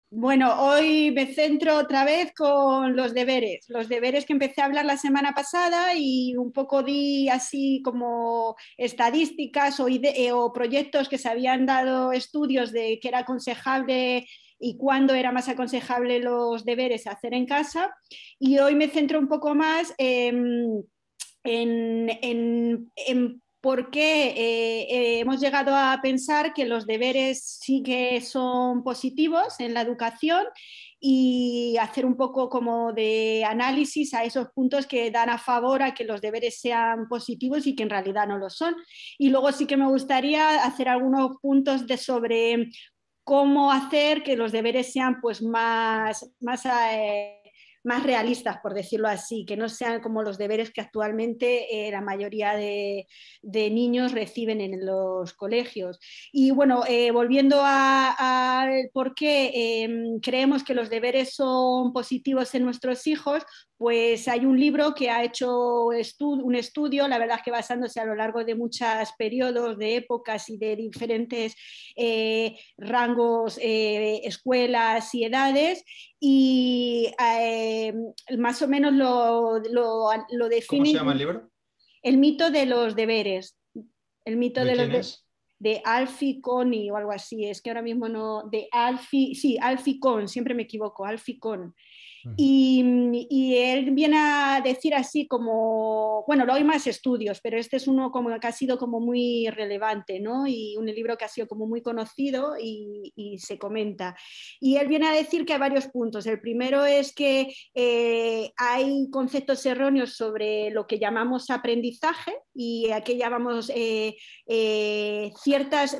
Bueno, hoy me centro otra vez con los deberes que empecé a hablar la semana pasada y un poco di así como estadísticas o proyectos que se habían dado estudios de qué era aconsejable y cuándo era más aconsejable los deberes a hacer en casa. Y hoy me centro un poco más en por qué hemos llegado a pensar que los deberes sí que son positivos en la educación y hacer un poco como de análisis a esos puntos que dan a favor a que los deberes sean positivos y que en realidad no lo son. Y luego sí que me gustaría hacer algunos puntos sobre cómo hacer que los deberes sean pues más realistas, por decirlo así, que no sean como los deberes que actualmente la mayoría de niños reciben en los colegios. Y bueno, volviendo a por qué creemos que los deberes son positivos en nuestros hijos, pues hay un libro que ha hecho un estudio, la verdad es que basándose a lo largo de muchos periodos, de épocas y de diferentes rangos, escuelas y edades, y más o menos lo ¿Cómo se define llama el libro? el mito de los deberes, el mito ¿De de los quién deberes es? de Alfie Coney o algo así, es que ahora mismo no, de Alfie, sí, Alfie Kohn, siempre me equivoco, Alfie Kohn. Ujú. Y él viene a decir así como, bueno, luego hay más estudios, pero este es uno como que ha sido como muy relevante, ¿no? Y un libro que ha sido como muy conocido y se comenta. Y él viene a decir que hay varios puntos. El primero es que hay conceptos erróneos sobre lo que llamamos aprendizaje y aquí llamamos ciertas...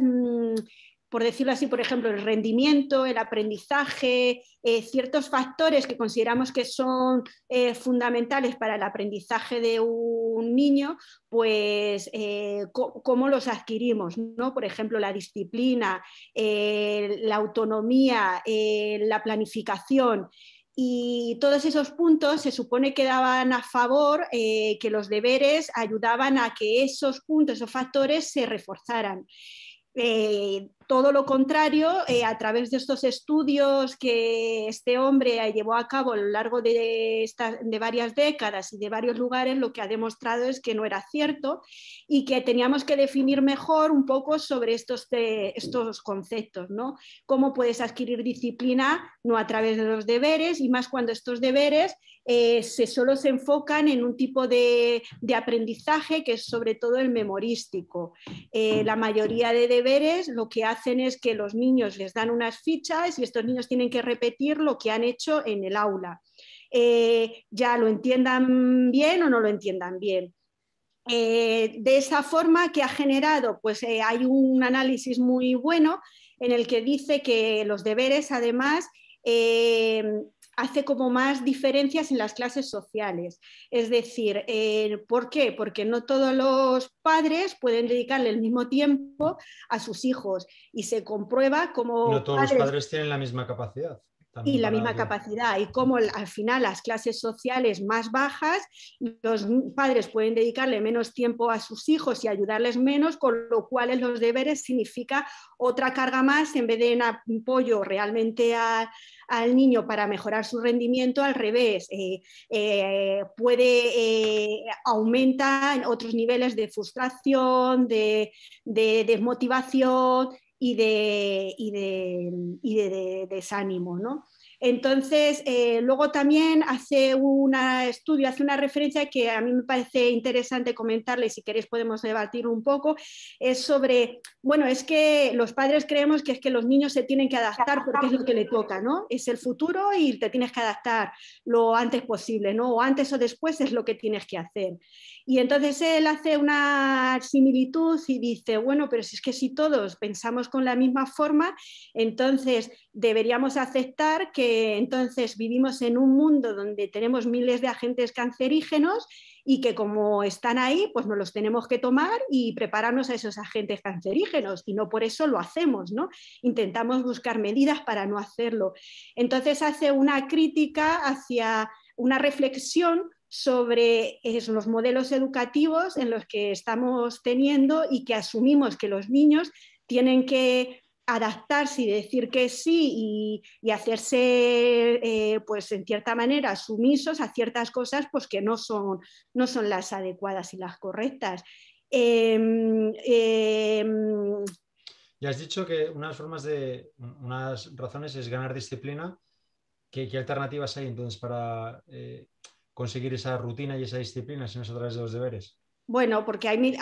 por decirlo así, por ejemplo, el rendimiento, el aprendizaje, ciertos factores que consideramos que son fundamentales para el aprendizaje de un niño, pues cómo los adquirimos, ¿no? Por ejemplo, la disciplina, la autonomía, la planificación. Y todos esos puntos se supone que daban a favor que los deberes ayudaban a que esos puntos, esos factores se reforzaran. Todo lo contrario, a través de estos estudios que este hombre llevó a cabo a lo largo de varias décadas y de varios lugares, lo que ha demostrado es que no era cierto y que teníamos que definir mejor un poco sobre estos conceptos, ¿no? Cómo puedes adquirir disciplina no a través de los deberes y más cuando estos deberes solo se enfocan en un tipo de aprendizaje que es sobre todo el memorístico. La mayoría de deberes lo que hacen es que los niños les dan unas fichas y estos niños tienen que repetir lo que han hecho en el aula. Ya lo entiendan bien o no lo entiendan bien. De esa forma que ha generado, pues hay un análisis muy bueno en el que dice que los deberes además eh, hace como más diferencias en las clases sociales. Es decir, ¿por qué? Porque no todos los padres pueden dedicarle el mismo tiempo a sus hijos y se comprueba Y no como todos los padres padres tienen la misma capacidad y también la para misma ayudar. capacidad y cómo al final las clases sociales más bajas, los padres pueden dedicarle menos tiempo a sus hijos y ayudarles menos, con lo cual los deberes significa otra carga más en vez de un apoyo realmente al niño para mejorar su rendimiento, al revés, aumenta otros niveles de frustración, de desmotivación y de desánimo, ¿no? Entonces, luego también hace un estudio, hace una referencia que a mí me parece interesante comentarle, si queréis podemos debatir un poco, es sobre, bueno, es que los padres creemos que es que los niños se tienen que adaptar porque es lo que le toca, ¿no? Es el futuro y te tienes que adaptar lo antes posible, ¿no? O antes o después es lo que tienes que hacer. Y entonces él hace una similitud y dice, bueno, pero si es que si todos pensamos con la misma forma, entonces deberíamos aceptar que entonces vivimos en un mundo donde tenemos miles de agentes cancerígenos y que como están ahí, pues nos los tenemos que tomar y prepararnos a esos agentes cancerígenos y no por eso lo hacemos, ¿no? Intentamos buscar medidas para no hacerlo. Entonces hace una crítica hacia una reflexión sobre los modelos educativos en los que estamos teniendo y que asumimos que los niños tienen que adaptarse y decir que sí y hacerse, pues en cierta manera, sumisos a ciertas cosas pues que no son las adecuadas y las correctas. Eh, eh, Y has dicho que unas razones es ganar disciplina. ¿Qué alternativas hay entonces para conseguir esa rutina y esa disciplina si no es a través de los deberes? Bueno, porque hay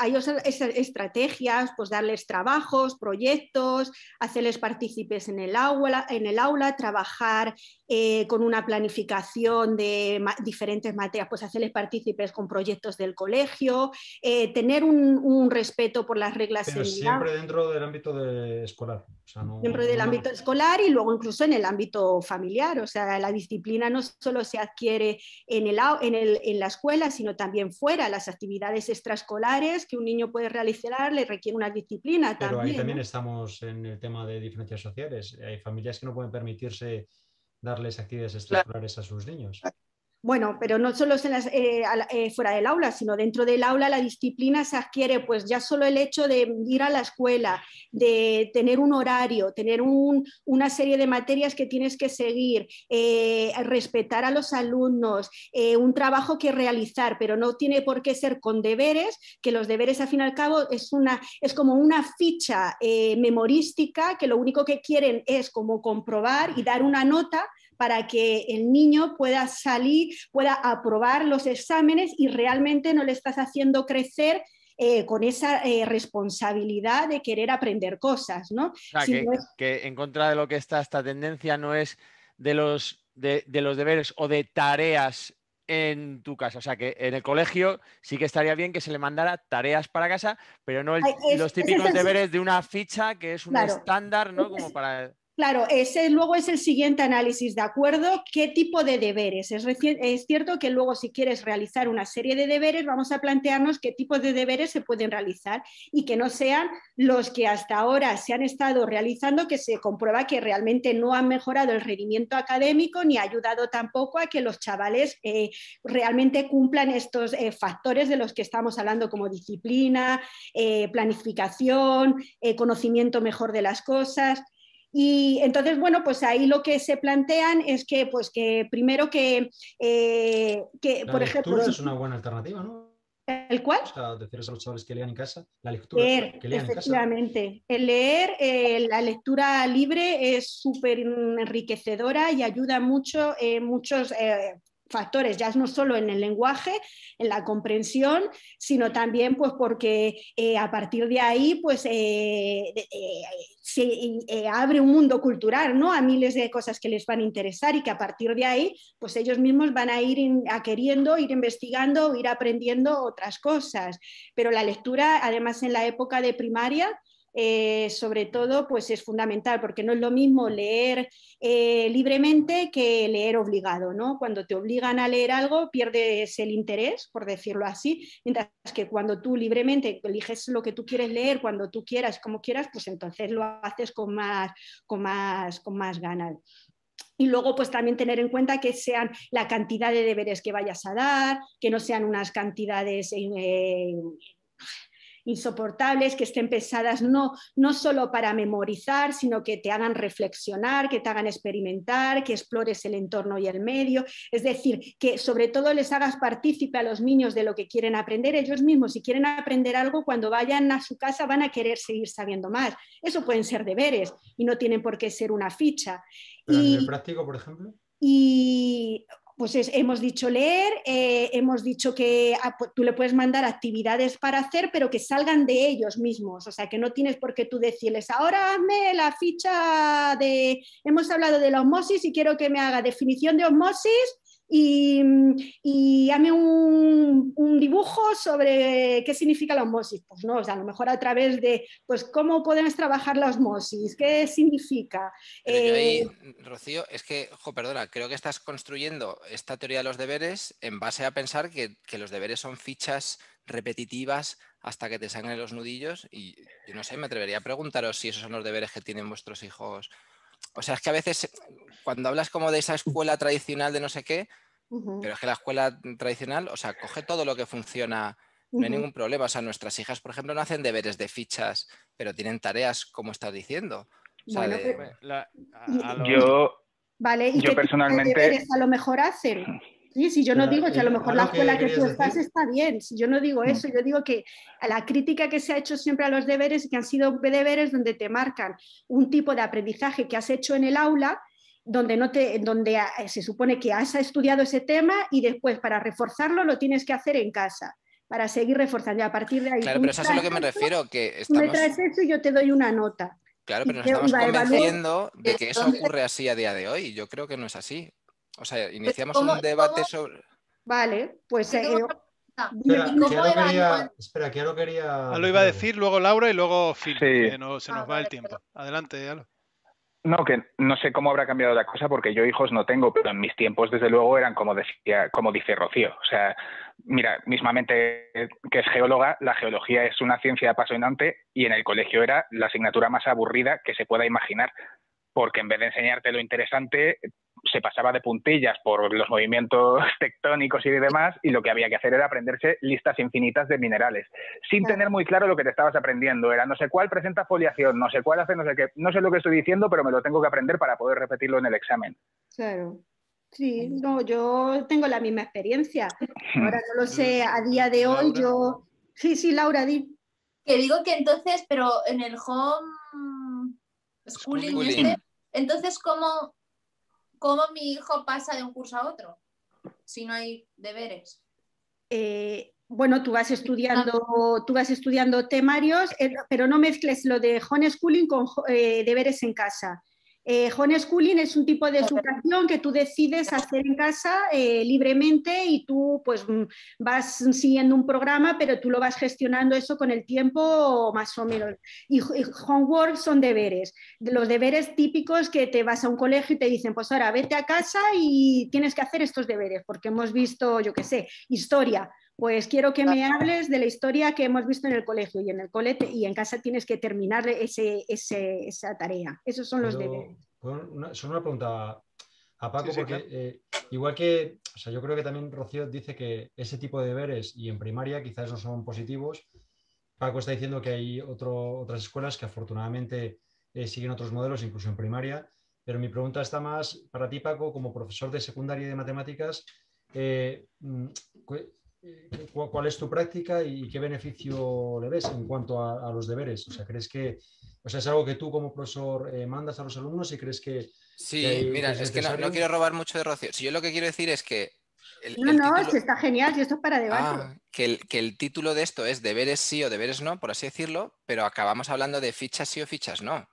estrategias, pues darles trabajos, proyectos, hacerles partícipes en el aula trabajar con una planificación de diferentes materias, pues hacerles partícipes con proyectos del colegio, tener un respeto por las reglas Pero en el aula siempre dentro del ámbito escolar. O sea, dentro del ámbito escolar y luego incluso en el ámbito familiar. O sea, la disciplina no solo se adquiere en la escuela, sino también fuera. Las actividades extraescolares que un niño puede realizar le requiere una disciplina Pero ahí también, también ¿no? estamos en el tema de diferencias sociales. Hay familias que no pueden permitirse darles actividades Claro. extraescolares a sus niños. Bueno, pero no solo fuera del aula, sino dentro del aula la disciplina se adquiere, pues ya solo el hecho de ir a la escuela, de tener un horario, tener una serie de materias que tienes que seguir, respetar a los alumnos, un trabajo que realizar, pero no tiene por qué ser con deberes, que los deberes al fin y al cabo es como una ficha memorística que lo único que quieren es como comprobar y dar una nota para que el niño pueda salir, pueda aprobar los exámenes y realmente no le estás haciendo crecer con esa responsabilidad de querer aprender cosas, ¿no? O sea, Si no es, que en contra de lo que está esta tendencia no es de los deberes o de tareas en tu casa. O sea, que en el colegio sí que estaría bien que se le mandara tareas para casa, pero no los ese es típicos deberes de una ficha que es un claro, estándar, ¿no? Como para... claro, ese luego es el siguiente análisis, ¿de acuerdo? ¿Qué tipo de deberes? Es cierto que luego si quieres realizar una serie de deberes, vamos a plantearnos qué tipo de deberes se pueden realizar y que no sean los que hasta ahora se han estado realizando, que se comprueba que realmente no han mejorado el rendimiento académico ni ha ayudado tampoco a que los chavales realmente cumplan estos factores de los que estamos hablando, como disciplina, planificación, conocimiento mejor de las cosas. Y entonces, bueno, pues ahí lo que se plantean es que, pues que primero La por ejemplo, lectura si es una buena alternativa, ¿no? el cual O sea, decirles a los chavales que lean en casa, la lectura, leer, que lean en casa. efectivamente. El leer, la lectura libre es súper enriquecedora y ayuda mucho en muchos factores, ya no solo en el lenguaje, en la comprensión, sino también pues porque a partir de ahí pues se abre un mundo cultural, ¿no? A miles de cosas que les van a interesar y que a partir de ahí pues ellos mismos van a ir queriendo, ir investigando, ir aprendiendo otras cosas. Pero la lectura, además en la época de primaria, sobre todo, pues es fundamental, porque no es lo mismo leer libremente que leer obligado, ¿no? Cuando te obligan a leer algo, pierdes el interés, por decirlo así, mientras que cuando tú libremente eliges lo que tú quieres leer, cuando tú quieras, como quieras, pues entonces lo haces con más ganas. Y luego, pues también tener en cuenta que sean la cantidad de deberes que vayas a dar, que no sean unas cantidades insoportables, que estén pesadas no solo para memorizar, sino que te hagan reflexionar, que te hagan experimentar, que explores el entorno y el medio. Es decir, que sobre todo les hagas partícipe a los niños de lo que quieren aprender. Ellos mismos, si quieren aprender algo, cuando vayan a su casa van a querer seguir sabiendo más. Eso pueden ser deberes y no tienen por qué ser una ficha. Pero a nivel Y, práctico, por ejemplo. y pues hemos dicho leer, hemos dicho que tú le puedes mandar actividades para hacer, pero que salgan de ellos mismos, o sea, que no tienes por qué tú decirles, ahora hazme la ficha hemos hablado de la osmosis y quiero que me haga definición de osmosis y, y hazme un dibujo sobre qué significa la osmosis. Pues no, o sea, a lo mejor a través de, pues, cómo podemos trabajar la osmosis, qué significa. Pero yo ahí, Rocío, es que, perdona, creo que estás construyendo esta teoría de los deberes en base a pensar que los deberes son fichas repetitivas hasta que te sangren los nudillos y yo no sé, me atrevería a preguntaros si esos son los deberes que tienen vuestros hijos. O sea, es que a veces cuando hablas como de esa escuela tradicional de no sé qué, pero es que la escuela tradicional, o sea, coge todo lo que funciona, no hay ningún problema. O sea, nuestras hijas, por ejemplo, no hacen deberes de fichas, pero tienen tareas, como estás diciendo. O sea, Bueno, de- vale, ¿y Yo qué tipo de personalmente- deberes a lo mejor hacen? Sí, sí, yo no Pero, digo que a lo mejor ¿algo la escuela que querías tú estás decir? está bien, si yo no digo eso, yo digo que a la crítica que se ha hecho siempre a los deberes, que han sido deberes donde te marcan un tipo de aprendizaje que has hecho en el aula, donde se supone que has estudiado ese tema y después para reforzarlo lo tienes que hacer en casa, para seguir reforzando. Y a partir de ahí Claro, pero eso es a lo que me refiero, que tú me estamos... traes eso y yo te doy una nota. Claro, Y pero nos te estamos iba a evaluar. convenciendo de que eso Entonces- ocurre así a día de hoy. Yo creo que no es así. O sea, iniciamos ¿cómo- un debate cómo- sobre... Vale, pues Yo tengo una pregunta. Espera, ¿Y cómo que ya lo quería. evalúan? Espera, que ya lo quería. Lo iba a algo. decir luego Laura y luego Phil, Sí. que se Ah, nos va vale, el tiempo. Adelante, Alo. No, que no sé cómo habrá cambiado la cosa porque yo hijos no tengo, pero en mis tiempos desde luego eran como dice Rocío. O sea, mira, mismamente que es geóloga, la geología es una ciencia apasionante y en el colegio era la asignatura más aburrida que se pueda imaginar, porque en vez de enseñarte lo interesante se pasaba de puntillas por los movimientos tectónicos y demás, y lo que había que hacer era aprenderse listas infinitas de minerales, sin Claro. tener muy claro lo que te estabas aprendiendo. Era no sé cuál presenta foliación, no sé cuál hace no sé qué, no sé lo que estoy diciendo, pero me lo tengo que aprender para poder repetirlo en el examen. Claro. Sí, no, yo tengo la misma experiencia. Ahora no lo sé, a día de hoy Laura. yo... Sí, sí, Laura, di. Que digo que entonces, pero en el home schooling, Schooling. entonces, ¿cómo mi hijo pasa de un curso a otro? Si no hay deberes. Bueno, tú vas estudiando temarios, pero no mezcles lo de homeschooling con deberes en casa. Homeschooling es un tipo de educación que tú decides hacer en casa libremente y tú pues vas siguiendo un programa, pero tú lo vas gestionando eso con el tiempo más o menos. Y homework son deberes, los deberes típicos que te vas a un colegio y te dicen, pues ahora vete a casa y tienes que hacer estos deberes, porque hemos visto, yo qué sé, historia. Pues quiero que me hables de la historia que hemos visto en el colegio y en el y en casa tienes que terminar esa tarea. Esos son los deberes. Solo una pregunta a Paco, Sí, porque claro. igual que, o sea, yo creo que también Rocío dice que ese tipo de deberes y en primaria quizás no son positivos. Paco está diciendo que hay otras escuelas que afortunadamente siguen otros modelos, incluso en primaria. Pero mi pregunta está más para ti, Paco, como profesor de secundaria y de matemáticas. ¿Cuál es tu práctica y qué beneficio le ves en cuanto a los deberes? O sea, ¿crees que es algo que tú como profesor mandas a los alumnos y crees que Sí, mira, es es que no necesario? quiero robar mucho de Rocío. Si yo lo que quiero decir es que el No, título... si está genial, si esto es para debate. que el título de esto es deberes sí o deberes no, por así decirlo, pero acabamos hablando de fichas sí o fichas no.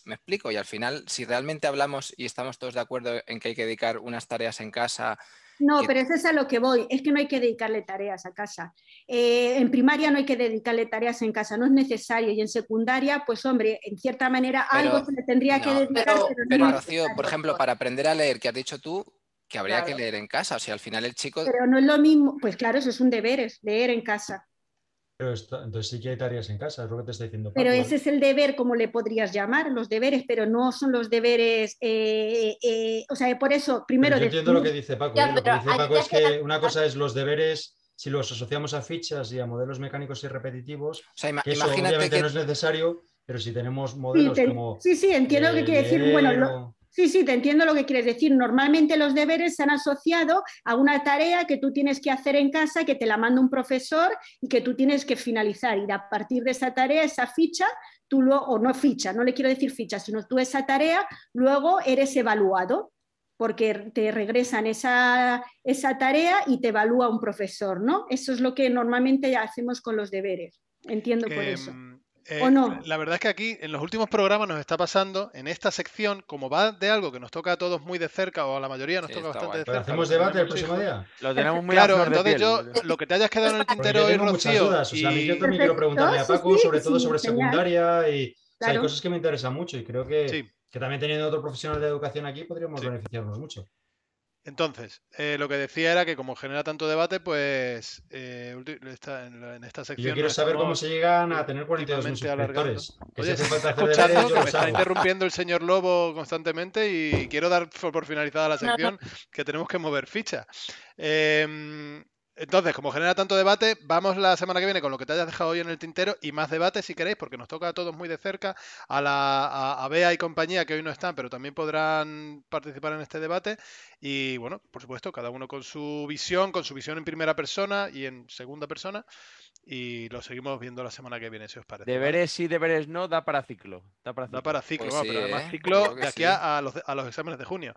Me explico, y al final, si realmente hablamos y estamos todos de acuerdo en que hay que dedicar unas tareas en casa... No, pero eso es a lo que voy, es que no hay que dedicarle tareas a casa. En primaria no hay que dedicarle tareas en casa, no es necesario, y en secundaria, pues hombre, en cierta manera algo se le tendría que dedicar, pero no Rocío, por ejemplo, para aprender a leer, que has dicho tú, que habría que leer en casa, o sea, al final el chico... Pero no es lo mismo, pues claro, eso es un deber, es leer en casa. Pero entonces sí que hay tareas en casa, es lo que te está diciendo Paco. Pero ese es el deber, como le podrías llamar, los deberes, pero no son los deberes, o sea, por eso, primero... Pero yo entiendo lo que dice Paco, Ya, lo que dice pero Paco hay es que que hacer- una cosa es los deberes, si los asociamos a fichas y a modelos mecánicos y repetitivos, O sea, que eso imagínate obviamente que... no es necesario, pero si tenemos modelos como... Sí, entiendo lo que quiere decir. Bueno, sí, te entiendo lo que quieres decir. Normalmente los deberes se han asociado a una tarea que tú tienes que hacer en casa, que te la manda un profesor y que tú tienes que finalizar. Y a partir de esa tarea, esa ficha, tú luego, o no ficha, no le quiero decir ficha, sino tú esa tarea, luego eres evaluado, porque te regresan esa tarea y te evalúa un profesor, ¿no? Eso es lo que normalmente hacemos con los deberes. Entiendo por eso. ¿O no? La verdad es que aquí en los últimos programas nos está pasando en esta sección, como va de algo que nos toca a todos muy de cerca, o a la mayoría nos toca bastante de Pero cerca. hacemos debate el próximo día. Lo tenemos muy Claro, a flor de entonces piel. yo, lo que te hayas quedado en el Porque tintero yo hoy, tengo muchas Rocío, dudas. O sea, a mí yo también quiero preguntarle a Paco, sobre todo sobre secundaria y o sea, hay cosas que me interesan mucho y creo que también teniendo otro profesional de educación aquí podríamos beneficiarnos mucho. Entonces, lo que decía era que como genera tanto debate, pues en esta sección... Y yo quiero saber cómo se llegan a tener 42.000 suscriptores. Que Oye, si hace falta hacer escuchando deberes, yo que me los está hago. interrumpiendo el señor Lobo constantemente y quiero dar por finalizada la sección que tenemos que mover ficha. Entonces, como genera tanto debate, vamos la semana que viene con lo que te hayas dejado hoy en el tintero y más debate si queréis, porque nos toca a todos muy de cerca, a Bea y compañía, que hoy no están, pero también podrán participar en este debate. Y bueno, por supuesto, cada uno con su visión en primera persona y en segunda persona. Y lo seguimos viendo la semana que viene, si os parece, ¿vale? Deberes sí, deberes no, da para ciclo. Da para ciclo, Pues bueno, sí, pero además yo ciclo creo que de aquí sí. a los exámenes de junio.